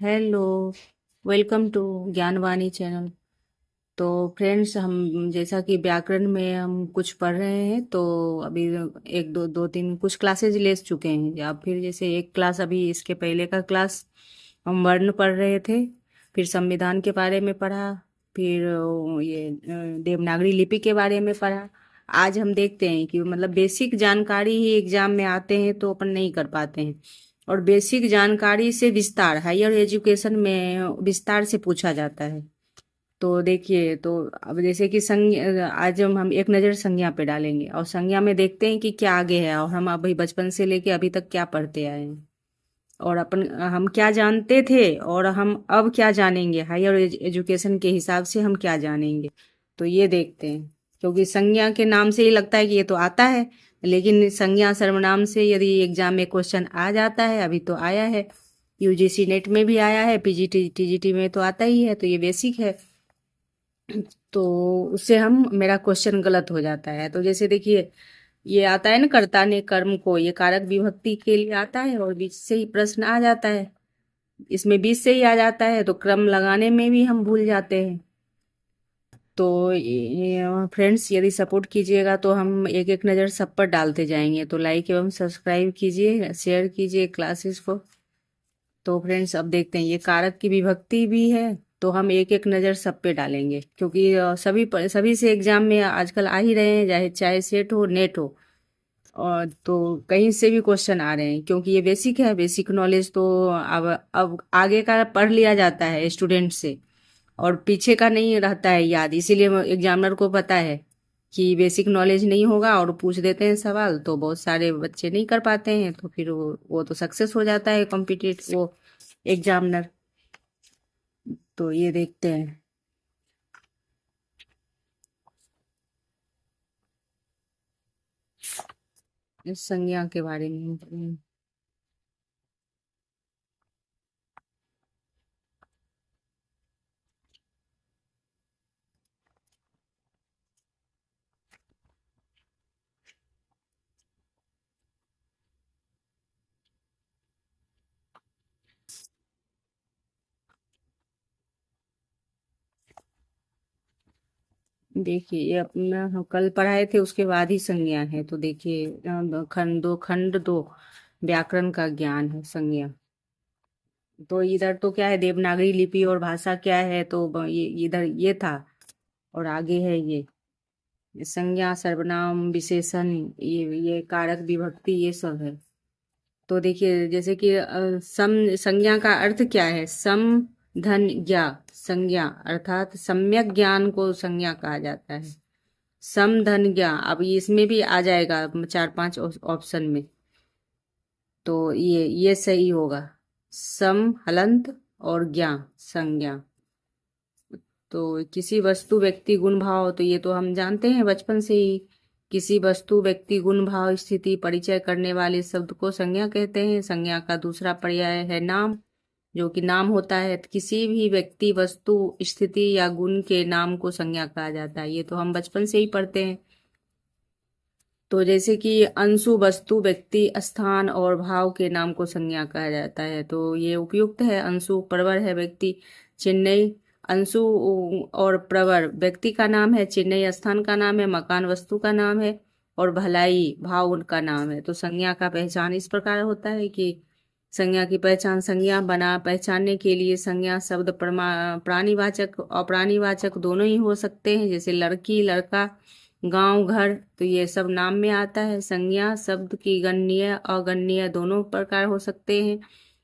Hello. Welcome to Gyanvani channel. तो friends, हम जैसा कि व्याकरण में हम कुछ पढ़ रहे हैं, तो अभी एक दो दो तीन कुछ क्लासेज ले चुके हैं, या फिर जैसे एक क्लास, अभी इसके पहले का क्लास हम वर्ण पढ़ रहे थे, फिर संविधान के बारे में पढ़ा, फिर ये देवनागरी लिपि के बारे में पढ़ा। आज हम देखते हैं कि मतलब बेसिक जानकारी ही एग्जाम में आते हैं तो अपन नहीं कर पाते हैं, और बेसिक जानकारी से विस्तार हायर एजुकेशन में विस्तार से पूछा जाता है। तो देखिए, तो अब जैसे कि संज्ञा, आज हम एक नज़र संज्ञा पे डालेंगे और संज्ञा में देखते हैं कि क्या आगे है, और हम अभी बचपन से लेके अभी तक क्या पढ़ते आए हैं, और अपन हम क्या जानते थे और हम अब क्या जानेंगे, हायर एजुकेशन के हिसाब से हम क्या जानेंगे। तो ये देखते हैं, क्योंकि संज्ञा के नाम से ही लगता है कि ये तो आता है, लेकिन संज्ञा सर्वनाम से यदि एग्जाम में क्वेश्चन आ जाता है, अभी तो आया है, यूजीसी नेट में भी आया है, पीजीटी टीजीटी में तो आता ही है, तो ये बेसिक है। तो उससे हम मेरा क्वेश्चन गलत हो जाता है। तो जैसे देखिए, ये आता है ना, कर्ता ने कर्म को, ये कारक विभक्ति के लिए आता है, और बीच से ही प्रश्न आ जाता है, इसमें बीच से ही आ जाता है, तो क्रम लगाने में भी हम भूल जाते हैं। तो फ्रेंड्स, यदि सपोर्ट कीजिएगा तो हम एक एक नज़र सब पर डालते जाएंगे। तो लाइक एवं सब्सक्राइब कीजिए, शेयर कीजिए क्लासेस को। तो फ्रेंड्स, अब देखते हैं, ये कारक की विभक्ति भी है, तो हम एक एक नज़र सब पे डालेंगे, क्योंकि सभी से एग्जाम में आजकल आ ही रहे हैं, चाहे चाहे सेट हो नेट हो, और तो कहीं से भी क्वेश्चन आ रहे हैं, क्योंकि ये बेसिक है। बेसिक नॉलेज तो अब आगे का पढ़ लिया जाता है स्टूडेंट से, और पीछे का नहीं रहता है याद, इसीलिए एग्जामिनर को पता है कि बेसिक नॉलेज नहीं होगा, और पूछ देते हैं सवाल, तो बहुत सारे बच्चे नहीं कर पाते हैं, तो फिर वो तो सक्सेस हो जाता है कॉम्पिटिटिव वो एग्जामिनर। तो ये देखते हैं इस संज्ञा के बारे में। देखिए, ये अपना हम कल पढ़ाए थे, उसके बाद ही संज्ञा है। तो देखिए, खंड दो व्याकरण का ज्ञान है संज्ञा। तो इधर तो क्या है, देवनागरी लिपि और भाषा क्या है, तो ये इधर ये था, और आगे है ये संज्ञा सर्वनाम विशेषण, ये कारक विभक्ति, ये सब है। तो देखिए, जैसे कि सम संज्ञा का अर्थ क्या है, सम धन ज्ञा। संज्ञा अर्थात सम्यक ज्ञान को संज्ञा कहा जाता है। सम धन ज्ञा, अब इसमें भी आ जाएगा चार पांच ऑप्शन में, तो ये सही होगा, सम हलंत और ज्ञा संज्ञा। तो किसी वस्तु व्यक्ति गुण भाव, तो ये तो हम जानते हैं बचपन से ही, किसी वस्तु व्यक्ति गुण भाव स्थिति परिचय करने वाले शब्द को संज्ञा कहते हैं। संज्ञा का दूसरा पर्याय है नाम, जो कि नाम होता है, किसी भी व्यक्ति वस्तु स्थिति या गुण के नाम को संज्ञा कहा जाता है, ये तो हम बचपन से ही पढ़ते हैं। तो जैसे कि अंशु वस्तु व्यक्ति स्थान और भाव के नाम को संज्ञा कहा जाता है, तो ये उपयुक्त है। अंशु प्रवर है व्यक्ति, चेन्नई अंशु और प्रवर व्यक्ति का नाम है, चेन्नई स्थान का नाम है, मकान वस्तु का नाम है, और भलाई भाव उनका नाम है। तो संज्ञा का पहचान इस प्रकार होता है कि संज्ञा की पहचान, संज्ञा बना पहचानने के लिए संज्ञा शब्द प्राणीवाचक और प्राणीवाचक दोनों ही हो सकते हैं, जैसे लड़की लड़का गांव घर, तो ये सब नाम में आता है। संज्ञा शब्द की गणनीय अगणनीय दोनों प्रकार हो सकते हैं,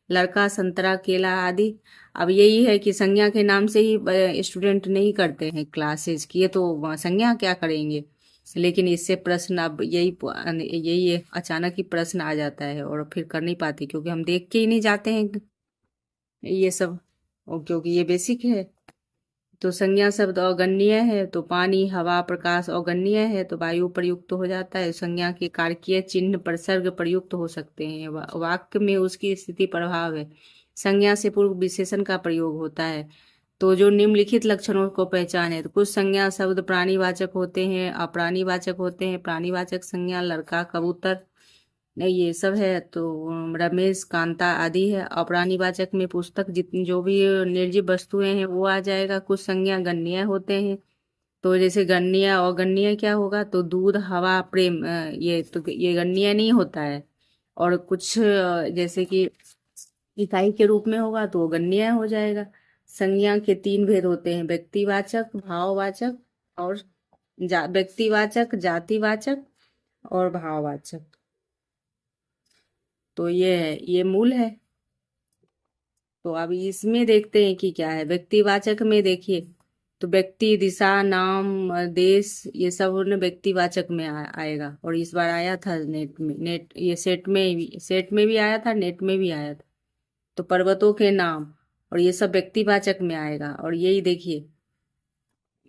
लड़का संतरा केला आदि। अब यही है कि संज्ञा के नाम से ही स्टूडेंट नहीं करते हैं क्लासेस की, ये तो संज्ञा क्या करेंगे, लेकिन इससे प्रश्न अब यही अचानक ही प्रश्न आ जाता है, और फिर कर नहीं पाते, क्योंकि हम देख के ही नहीं जाते हैं ये सब, और क्योंकि ये बेसिक है। तो संज्ञा शब्द अगण्य है, तो पानी हवा प्रकाश अगण्य है, तो वायु प्रयुक्त हो जाता है। संज्ञा के कारकीय चिन्ह प्रसर्ग प्रयुक्त हो सकते हैं, वाक्य में उसकी स्थिति प्रभाव है। संज्ञा से पूर्व विशेषण का प्रयोग होता है। तो जो निम्नलिखित लक्षणों को पहचान है, तो कुछ संज्ञा शब्द प्राणीवाचक होते हैं, अप्राणीवाचक होते हैं। प्राणीवाचक संज्ञा लड़का कबूतर, नहीं, ये सब है तो रमेश, कांता आदि है। अपराधीवाचक में पुस्तक जितनी जो भी निर्जीव वस्तुएं हैं वो आ जाएगा। कुछ संज्ञा गणनीय होते हैं, तो जैसे गणनीय और गणनीय क्या होगा, तो दूध, हवा, प्रेम, ये तो ये गणनीय नहीं होता है। और कुछ जैसे कि इकाई के रूप में होगा तो वो गणनीय हो जाएगा। संज्ञा के तीन भेद होते हैं, व्यक्तिवाचक, भाववाचक और व्यक्तिवाचक, जातिवाचक और भाववाचक। तो ये है, ये मूल है। तो अब इसमें देखते हैं कि क्या है। व्यक्तिवाचक में देखिए, तो व्यक्ति, दिशा, नाम, देश, ये सब उन्हें व्यक्तिवाचक में आएगा। और इस बार आया था नेट में, नेट ये सेट में भी आया था, नेट में भी आया था। तो पर्वतों के नाम और ये सब व्यक्तिवाचक में आएगा। और यही देखिए,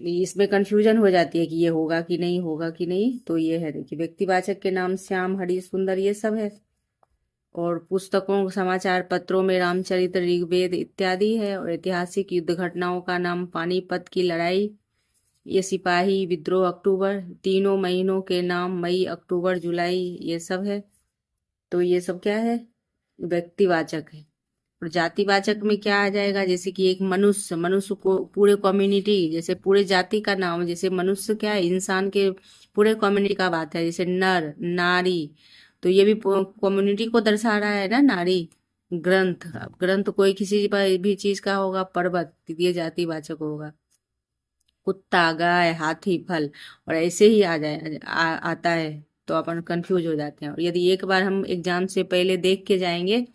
इसमें कंफ्यूजन हो जाती है कि ये होगा कि नहीं, होगा कि नहीं। तो ये है, देखिए व्यक्तिवाचक के नाम श्याम, हरि, सुंदर, ये सब है। और पुस्तकों, समाचार पत्रों में रामचरित्र, ऋग्वेद इत्यादि है। और ऐतिहासिक युद्ध घटनाओं का नाम पानीपत की लड़ाई, ये सिपाही विद्रोह, अक्टूबर। तीनों महीनों के नाम मई, अक्टूबर, जुलाई, ये सब है। तो ये सब क्या है, व्यक्तिवाचक है। और जातिवाचक में क्या आ जाएगा, जैसे कि एक मनुष्य, मनुष्य को पूरे कम्युनिटी, जैसे पूरे जाति का नाम, जैसे मनुष्य क्या है, इंसान के पूरे कम्युनिटी का बात है। जैसे नर, नारी, तो ये भी कम्युनिटी को दर्शा रहा है ना। नारी, ग्रंथ, अब ग्रंथ कोई किसी भी चीज का होगा। पर्वत, ये जातिवाचक होगा। कुत्ता, गाय, हाथी, फल, और ऐसे ही आ जाए आता है। तो अपन कंफ्यूज हो जाते हैं। और यदि एक बार हम एग्जाम से पहले देख के जाएंगे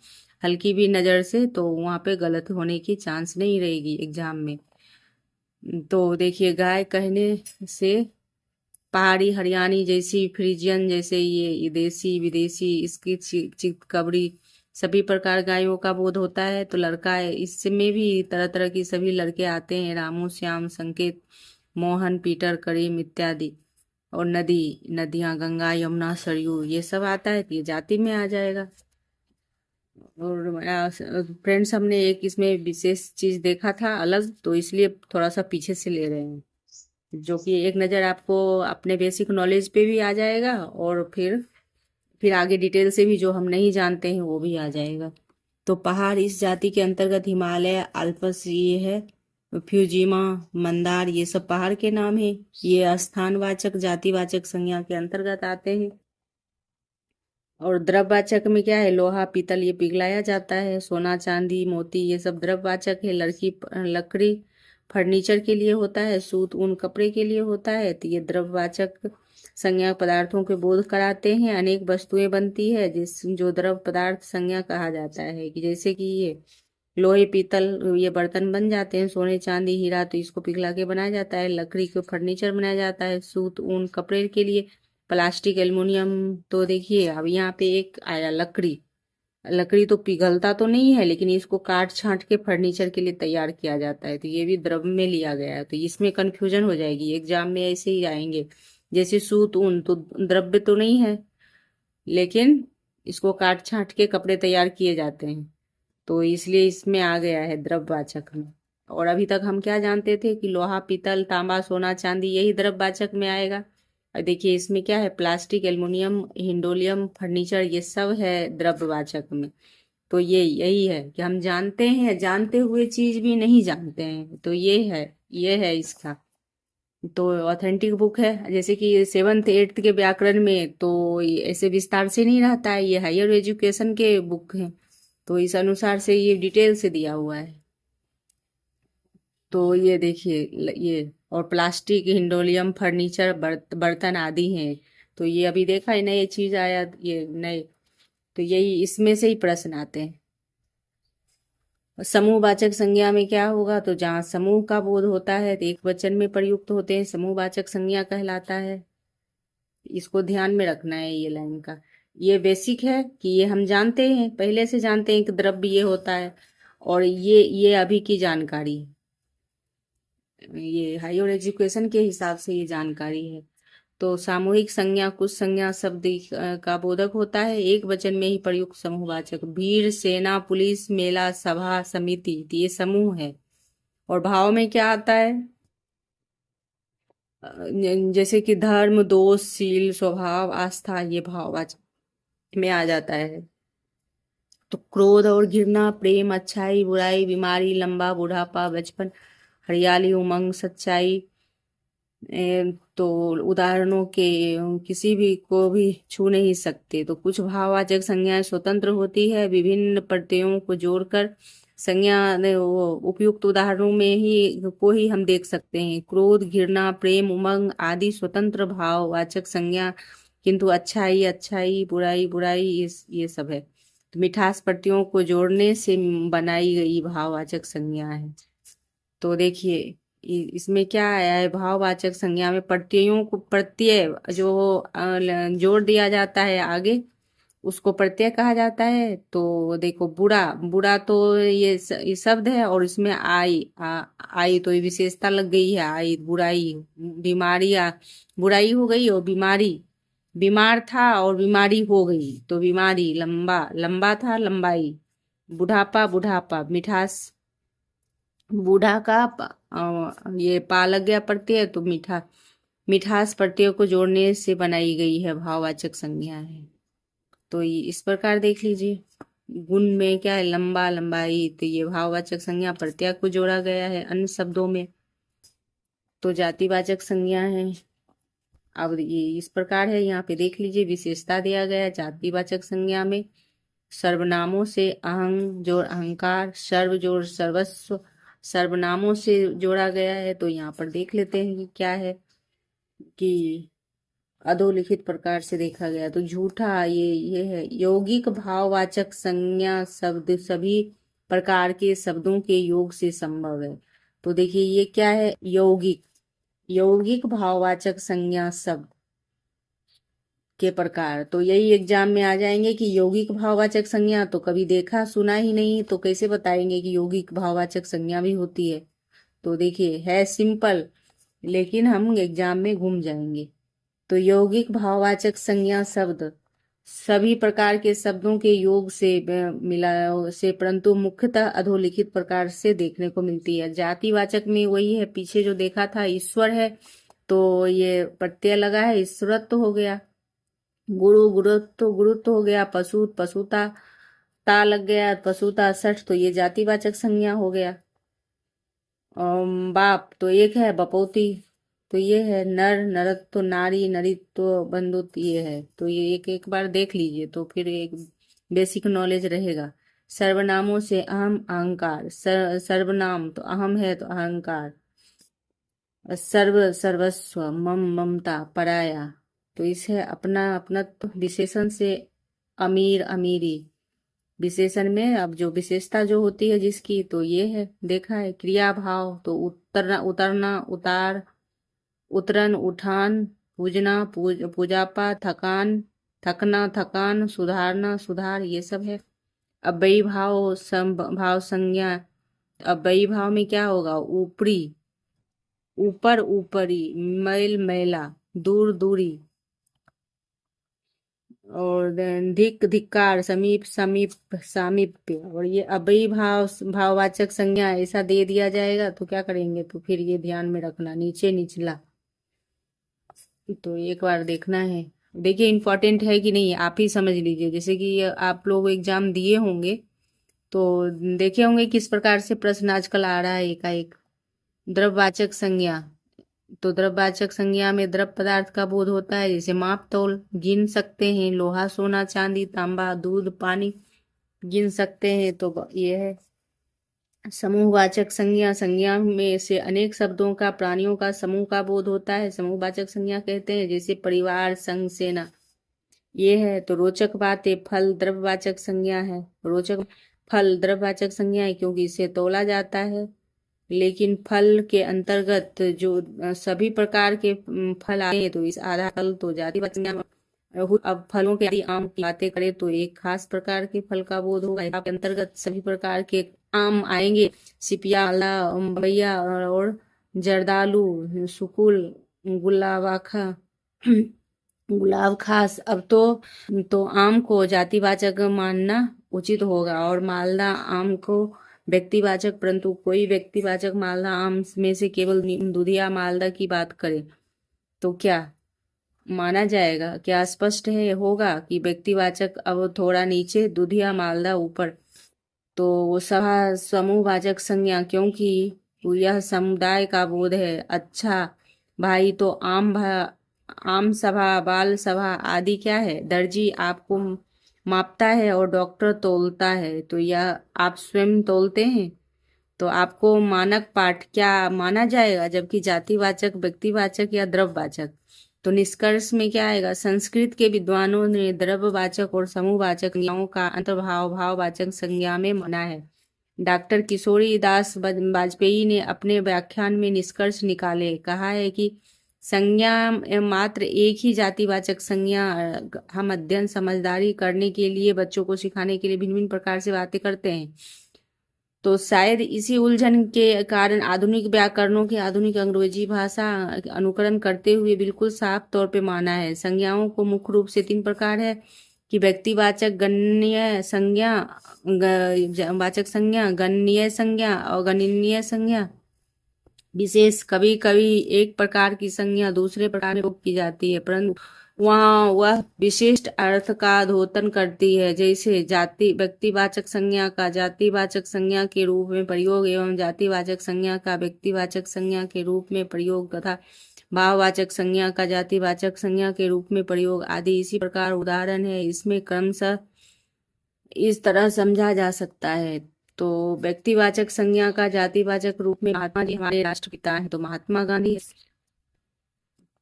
हल्की भी नजर से, तो वहां पे गलत होने की चांस नहीं रहेगी एग्जाम में। तो देखिए, गाय कहने से पहाड़ी, हरियाणी जैसी, फ्रीजियन जैसे, ये देसी, विदेशी, इसकी चितकबरी, सभी प्रकार गायों का बोध होता है। तो लड़का है, इसमें भी तरह तरह की सभी लड़के आते हैं, रामू, श्याम, संकेत, मोहन, पीटर, करीम इत्यादि। और नदी, नदियां, गंगा, यमुना, सरयू, ये सब आता है, तो ये जाति में आ जाएगा। और फ्रेंड्स, हमने एक इसमें विशेष चीज देखा था अलग, तो इसलिए थोड़ा सा पीछे से ले रहे हैं, जो कि एक नज़र आपको अपने बेसिक नॉलेज पे भी आ जाएगा। और फिर आगे डिटेल से भी जो हम नहीं जानते हैं वो भी आ जाएगा। तो पहाड़ इस जाति के अंतर्गत हिमालय, आल्प्स, ये है, फ्यूजिमा, मंदार, ये सब पहाड़ के नाम है। ये स्थानवाचक, जातिवाचक संज्ञा के अंतर्गत आते हैं। और द्रव्यवाचक में क्या है, लोहा, पीतल, ये पिघलाया जाता है। सोना, चांदी, मोती, ये सब द्रव्यवाचक है। लकड़ी फर्नीचर के लिए होता है। सूत, ऊन कपड़े के लिए होता है। तो ये द्रव्यवाचक संज्ञा पदार्थों के बोध कराते हैं। अनेक वस्तुएं बनती है जिस जो द्रव्य पदार्थ संज्ञा कहा जाता है। कि जैसे कि ये लोहे, पीतल, ये बर्तन बन जाते हैं। सोने, चांदी, हीरा, तो इसको पिघला के बनाया जाता है। लकड़ी को फर्नीचर बनाया जाता है। सूत, ऊन कपड़े के लिए। प्लास्टिक, एल्युमिनियम, तो देखिए अब यहाँ पे एक आया लकड़ी। लकड़ी तो पिघलता तो नहीं है, लेकिन इसको काट छांट के फर्नीचर के लिए तैयार किया जाता है। तो ये भी द्रव्य में लिया गया है। तो इसमें कंफ्यूजन हो जाएगी, एग्जाम में ऐसे ही आएंगे। जैसे सूत, ऊन तो द्रव्य तो नहीं है, लेकिन इसको काट छांट के कपड़े तैयार किए जाते हैं। तो इसलिए इसमें आ गया है द्रव्यवाचक में। और अभी तक हम क्या जानते थे कि लोहा, पीतल, तांबा, सोना, चांदी, यही द्रव्यवाचक में आएगा। और देखिए इसमें क्या है, प्लास्टिक, एल्युमिनियम, हिंडोलियम, फर्नीचर, ये सब है द्रव्यवाचक में। तो ये यही है कि हम जानते हैं, जानते हुए चीज भी नहीं जानते हैं। तो ये है इसका। तो ऑथेंटिक बुक है। जैसे कि सेवन्थ एट्थ के व्याकरण में तो ये ऐसे विस्तार से नहीं रहता है, ये हायर एजुकेशन के बुक हैं। तो इस अनुसार से ये डिटेल से दिया हुआ है। तो ये देखिए, ये और प्लास्टिक, हिंडोलियम, फर्नीचर, बर्तन आदि हैं। तो ये अभी देखा है, नई चीज आया ये नए। तो यही इसमें से ही प्रश्न आते हैं। समूहवाचक संज्ञा में क्या होगा, तो जहाँ समूह का बोध होता है तो एक वचन में प्रयुक्त होते हैं, समूहवाचक संज्ञा कहलाता है। इसको ध्यान में रखना है ये लाइन का। ये बेसिक है कि ये हम जानते हैं, पहले से जानते हैं कि द्रव्य ये होता है। और ये अभी की जानकारी है, ये हायर एजुकेशन के हिसाब से ये जानकारी है। तो सामूहिक संज्ञा कुछ संज्ञा शब्द का बोधक होता है, एक वचन में ही प्रयुक्त समूहवाचक। भीड़, सेना, पुलिस, मेला, सभा, समिति, तो ये समूह है। और भाव में क्या आता है, जैसे कि धर्म, दोष, शील, स्वभाव, आस्था, ये भाववाचक। में आ जाता है। तो क्रोध और घृणा, प्रेम, अच्छाई, बुराई, बीमारी, लंबा, बुढ़ापा, बचपन, हरियाली, उमंग, सच्चाई, तो उदाहरणों के किसी भी को भी छू नहीं सकते। तो कुछ भाववाचक संज्ञाएं स्वतंत्र होती है, विभिन्न प्रत्ययों को जोड़कर संज्ञा वो उपयुक्त उदाहरणों में ही हम देख सकते हैं। क्रोध, घृणा, प्रेम, उमंग आदि स्वतंत्र भाववाचक संज्ञा, किंतु अच्छाई अच्छाई, बुराई बुराई ये सब है। तो मिठास प्रत्ययों को जोड़ने से बनाई गई भाववाचक संज्ञा है। तो देखिए इसमें क्या आया है, भाववाचक संज्ञा में प्रत्ययों को प्रत्यय जो जोड़ दिया जाता है आगे, उसको प्रत्यय कहा जाता है। तो देखो बुरा, बुरा तो ये शब्द है, और इसमें आई तो ये विशेषता लग गई है, आई बुराई, बीमारी बुराई हो गई, और बीमारी बीमार था और बीमारी हो गई, तो बीमारी, लंबा लंबा था, लंबाई, बुढ़ापा बुढ़ापा, मिठास, बूढ़ा का ये पा लग गया प्रत्यय, तो मिठास प्रत्यय को जोड़ने से बनाई गई है भाववाचक संज्ञा है। तो ये इस प्रकार देख लीजिए, गुण में क्या है, लंबा, लंबाई, तो ये भाववाचक संज्ञा प्रत्यय को जोड़ा गया है अन्य शब्दों में। तो जातिवाचक संज्ञा है। अब ये इस प्रकार है, यहाँ पे देख लीजिए विशेषता दिया गया है जातिवाचक संज्ञा में। सर्वनामों से अहं जोड़ अहंकार, सर्व जोड़ सर्वस्व, सर्वनामों से जोड़ा गया है। तो यहाँ पर देख लेते हैं कि क्या है, कि अधोलिखित प्रकार से देखा गया। तो झूठा, ये है यौगिक भाववाचक संज्ञा शब्द सभी प्रकार के शब्दों के योग से संभव है। तो देखिए ये क्या है, यौगिक भाववाचक संज्ञा शब्द के प्रकार। तो यही एग्जाम में आ जाएंगे कि यौगिक भाववाचक संज्ञा तो कभी देखा सुना ही नहीं, तो कैसे बताएंगे कि यौगिक भाववाचक संज्ञा भी होती है। तो देखिए है सिंपल, लेकिन हम एग्जाम में घूम जाएंगे। तो यौगिक भाववाचक संज्ञा शब्द सभी प्रकार के शब्दों के योग से मिला से, परंतु मुख्यतः अधोलिखित प्रकार से देखने को मिलती है। जातिवाचक में वही है, पीछे जो देखा था ईश्वर है, तो ये प्रत्यय लगा है, ईश्वरत्व हो गया। गुरु, गुरुत्व हो गया। पशु, पशुता, ता लग गया, पशुता षठ, तो ये जातिवाचक संज्ञा हो गया। बाप तो एक है, बपौती, तो ये है। नर, नरत्व, नारी, नरित्व, बंधुत्व, ये है। तो ये एक एक बार देख लीजिए, तो फिर एक बेसिक नॉलेज रहेगा। सर्वनामों से अहम, अहंकार, सर्वनाम तो अहम है, तो अहंकार। सर्व, सर्वस्व, मम, ममता, पराया, तो इसे अपना अपनत्व। विशेषण से अमीर, अमीरी, विशेषण में अब जो विशेषता जो होती है जिसकी, तो ये है देखा है। क्रिया भाव तो उतरना, उतरना, उतार, उतरन, उठान, पूजना, पूजापा, थकान, थकना, थकान, सुधारना, सुधार, ये सब है। अव्ययी भाव, भाव संज्ञा, अव्ययी भाव में क्या होगा, ऊपरी, ऊपर, ऊपरी, मैल, मैला, दूर, दूरी, और धिक, धिक्कार, समीप, समीप, सामीप्य। और ये अव्ययी भाववाचक संज्ञा ऐसा दे दिया जाएगा तो क्या करेंगे, तो फिर ये ध्यान में रखना, नीचे निचला। तो एक बार देखना है, देखिए इंपॉर्टेंट है कि नहीं आप ही समझ लीजिए। जैसे कि आप लोग एग्जाम दिए होंगे तो देखे होंगे किस प्रकार से प्रश्न आजकल आ रहा है एकाएक। द्रव्यवाचक संज्ञा, तो द्रव्यवाचक संज्ञा में द्रव्य पदार्थ का बोध होता है, जैसे माप तौल गिन सकते हैं, लोहा, सोना, चांदी, तांबा, दूध, पानी गिन सकते हैं। तो ये है। समूहवाचक संज्ञा, संज्ञा में से अनेक शब्दों का, प्राणियों का समूह का बोध होता है, समूहवाचक संज्ञा कहते हैं, जैसे परिवार, संघ, सेना, ये है। तो रोचक बातें, फल द्रव्यवाचक संज्ञा है। रोचक फल द्रव्यवाचक संज्ञा है क्योंकि इसे तौला जाता है, लेकिन फल के अंतर्गत जो सभी प्रकार के फल आते हैं, तो इस आधार फल तो जातिवाचक संज्ञा में। अब फलों के यदि आम की बातें करें तो एक खास प्रकार के फल का बोध होगा, के अंतर्गत सभी प्रकार के आम आएंगे, सिपिया, बम्बैया और जर्दालू, सुकुल, गुलाबाखा, गुलाब खास। अब तो आम को जातिवाचक मानना उचित होगा, और मालदा आम को व्यक्तिवाचक, परंतु कोई व्यक्तिवाचक मालदा आम में से केवल दुधिया मालदा की बात करे तो क्या माना जाएगा? क्या स्पष्ट है होगा कि व्यक्तिवाचक अब थोड़ा नीचे, दुधिया मालदा ऊपर? तो वो सभा समूहवाचक संज्ञा, क्योंकि यह समुदाय का बोध है। अच्छा भाई, तो आम सभा, बाल सभा आदि क्या है? दर्जी आपको मापता है और डॉक्टर तौलता है, तो यह आप स्वयं तौलते हैं, तो आपको मानक पाठ क्या माना जाएगा? जबकि जातिवाचक, व्यक्तिवाचक या द्रव्यवाचक? तो निष्कर्ष में क्या आएगा? संस्कृत के विद्वानों ने द्रव्यवाचक और समूहवाचक संज्ञाओं का अंतर्भाव भाववाचक संज्ञा में माना है। डॉक्टर किशोरी दास वाजपेयी ने अपने व्याख्यान में निष्कर्ष निकाले, कहा है कि संज्ञा मात्र एक ही जातिवाचक संज्ञा। हम अध्ययन समझदारी करने के लिए, बच्चों को सिखाने के लिए भिन्न भिन्न प्रकार से बातें करते हैं। तो शायद इसी उलझन के कारण आधुनिक व्याकरणों के आधुनिक अंग्रेजी भाषा अनुकरण करते हुए बिल्कुल साफ तौर पे माना है। संज्ञाओं को मुख्य रूप से 3 प्रकार है कि व्यक्तिवाचक, गणनीय संज्ञा, वाचक संज्ञा, गणनीय संज्ञा और गणनीय संज्ञा। विशेष कभी कभी एक प्रकार की संज्ञा दूसरे प्रकार में प्रयोग की जाती है, परंतु वहाँ वह विशिष्ट अर्थ का द्योतन करती है। जैसे जाति व्यक्तिवाचक संज्ञा का जातिवाचक संज्ञा के रूप में प्रयोग एवं जातिवाचक संज्ञा का व्यक्तिवाचक संज्ञा के रूप में प्रयोग तथा भाववाचक संज्ञा का जातिवाचक संज्ञा के रूप में प्रयोग आदि इसी प्रकार उदाहरण है। इसमें क्रमशः इस तरह समझा जा सकता है। तो व्यक्तिवाचक संज्ञा का जातिवाचक रूप में महात्मा जी हमारे राष्ट्रपिता हैं, तो महात्मा गांधी।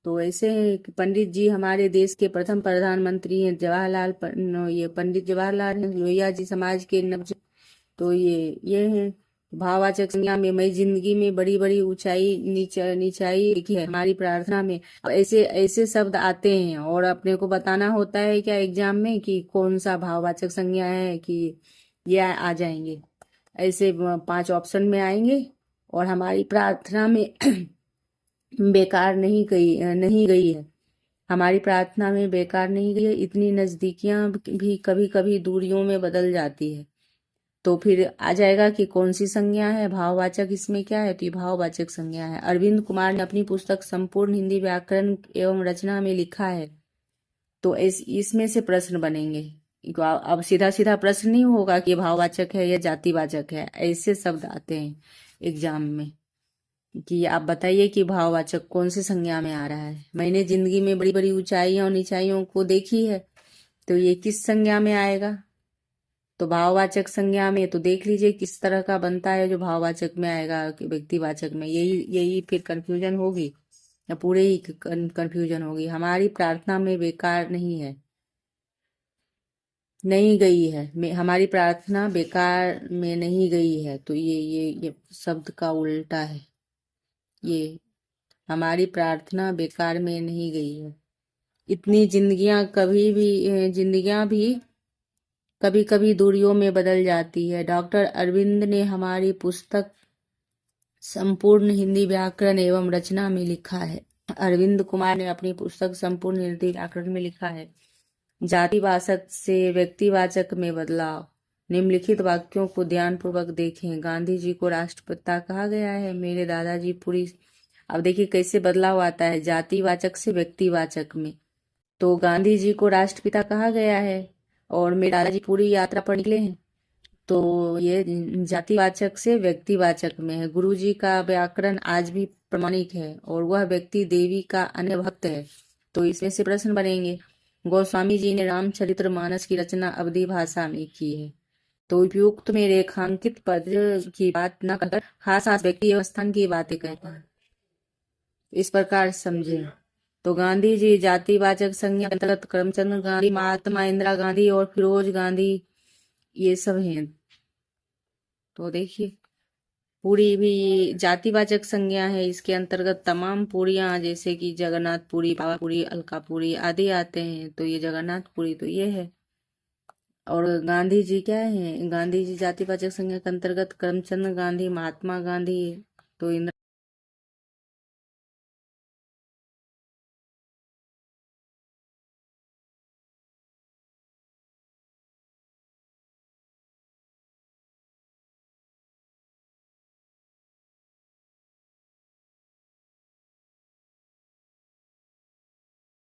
तो ऐसे हैं कि पंडित जी हमारे देश के प्रथम प्रधानमंत्री हैं, ये पंडित जवाहरलाल हैं। लोहिया जी समाज के नब्ज, तो ये हैं। भाववाचक संज्ञा में मैं जिंदगी में बड़ी बड़ी ऊंचाई नीचाई लिखी है हमारी प्रार्थना में। ऐसे ऐसे शब्द आते हैं और अपने को बताना होता है क्या एग्जाम में कि कौन सा भाववाचक संज्ञा है, कि ये आ जाएंगे। ऐसे 5 ऑप्शन में आएंगे और हमारी प्रार्थना में बेकार नहीं गई है। हमारी प्रार्थना में बेकार नहीं गई है। इतनी नजदीकियां भी कभी कभी दूरियों में बदल जाती है। तो फिर आ जाएगा कि कौन सी संज्ञा है भाववाचक, इसमें क्या है? तो ये भाववाचक संज्ञा है। अरविंद कुमार ने अपनी पुस्तक संपूर्ण हिंदी व्याकरण एवं रचना में लिखा है। तो इसमें से प्रश्न बनेंगे। अब सीधा सीधा प्रश्न नहीं होगा कि भाववाचक है या जातिवाचक है। ऐसे शब्द आते हैं एग्जाम में कि आप बताइए कि भाववाचक कौन सी संज्ञा में आ रहा है। मैंने जिंदगी में बड़ी बड़ी ऊंचाइयों और नीचाइयों को देखी है, तो ये किस संज्ञा में आएगा? तो भाववाचक संज्ञा में तो देख लीजिए किस तरह का बनता है जो भाववाचक में आएगा कि व्यक्तिवाचक में। यही फिर कंफ्यूजन होगी या पूरे ही कंफ्यूजन होगी। हमारी प्रार्थना में बेकार नहीं गई है, हमारी प्रार्थना बेकार में नहीं गई है। तो ये शब्द का उल्टा है। ये हमारी प्रार्थना बेकार में नहीं गई है। इतनी जिंदगियां भी कभी कभी दूरियों में बदल जाती है। डॉक्टर अरविंद ने हमारी पुस्तक संपूर्ण हिंदी व्याकरण एवं रचना में लिखा है। अरविंद कुमार ने अपनी पुस्तक संपूर्ण हिंदी व्याकरण में लिखा है, जातिवाचक से व्यक्तिवाचक में बदलाव। निम्नलिखित वाक्यों को ध्यानपूर्वक देखें। गांधी जी को राष्ट्रपिता कहा गया है। मेरे दादाजी पूरी, अब देखिए कैसे बदलाव आता है जातिवाचक से व्यक्तिवाचक में। तो गांधी जी को राष्ट्रपिता कहा गया है और मेरे दादाजी पूरी यात्रा पर निकले हैं, तो ये जातिवाचक से व्यक्तिवाचक में है। गुरु जी का व्याकरण आज भी प्रमाणिक है और वह व्यक्ति देवी का अन्य भक्त है, तो इसमें से प्रश्न बनेंगे। गोस्वामी जी ने रामचरितमानस की रचना अवधी भाषा में की है, तो उपयुक्त में रेखांकित पद की बात न कर खास व्यक्ति एवं स्थान की बातें कहते हैं। इस प्रकार समझे। तो गांधी जी जातिवाचक संज्ञा के अंतर्गत करमचंद गांधी, महात्मा इंदिरा गांधी और फिरोज गांधी ये सब हैं। तो देखिए पूरी भी जातिवाचक संज्ञा है। इसके अंतर्गत तमाम पूरियां जैसे कि जगन्नाथपुरी, पावापुरी, अलकापुरी आदि आते हैं। तो ये जगन्नाथपुरी तो ये है। और गांधी जी क्या है? गांधी जी जातिवाचक संज्ञा के अंतर्गत करमचंद गांधी, महात्मा गांधी, तो इंदिरा